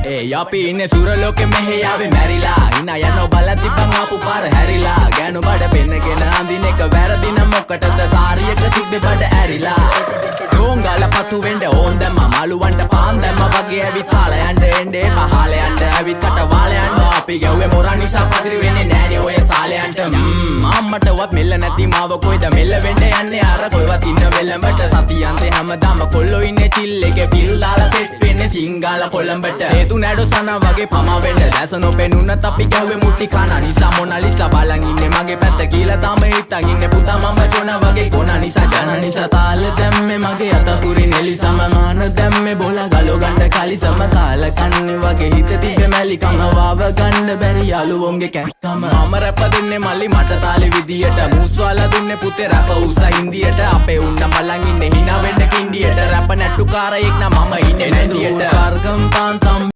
ඒ අපි ඉන්නේ සුරලෝකෙ මෙහෙ ආවේ මැරිලා හිනා යනෝ බලන් තිබ්බන් ආපු පාර හැරිලා ගෑනු බඩ පෙන්නගෙන අඳින එක වැරදින මොකටද සාරියක තිබ්බේ බඩ ඇරිලා ඩෝංගල පතු වෙන්න ඕන් දැම්ම මාළුවන්ට පාන් දැම්ම වගේ ඇවිත් හාල යන්න එන්නේ පහල යන්න ඇවිත් කට වාල යන්න අපි ගැව්වේ මොරා නිසා පදිරි වෙන්නේ නෑනේ ඔය සාලයන්ට අම්මටවත් මෙල්ල නැති මාව කොයිද මෙල්ල වෙන්න යන්නේ අර කොයිවත් ඉන්න වෙලඹට සතියන්තේ හැමදාම කොල්ලෝ ඉන්නේ චිල් එකේ පිල් දාලා සෙට් වෙන්නේ සිංගාල කොළඹට හේතු නැඩෝ සන වගේ පමා වෙන්න දැස නොපෙනුනත් අපි ගැව්වේ මුට්ටි කන නිසා මොනාලිසා බලන් ඉන්නේ මගේ පැත්ත කියලා තාම හිටන් ඉන්නේ පුතා මම ජොන වගේ කොන නිසා ජන නිසා තාල දැම්මේ මගේ අතපුරි නෙලි සමමාන දැම්මේ බෝලා ගලෝ ගන්න කලි සමතාල කන්නේ වගේ හිත තිබ්බේ මැලි කම වාව ගන්න බැරි යාළුවෝන්ගේ කැක්කම මම රැප දෙන්නේ මල්ලි මට තාලේ විදියට මූස්වාලා දුන්නේ පුතේ රැප උසා හින්දියට අපේ උන්න බලන් ඉන්නේ hina වෙන්න කින්ඩියට රැප නැට්ටුකාරයෙක් නම් මම ඉන්නේ නැදියට සර්ගම් තාන්තම්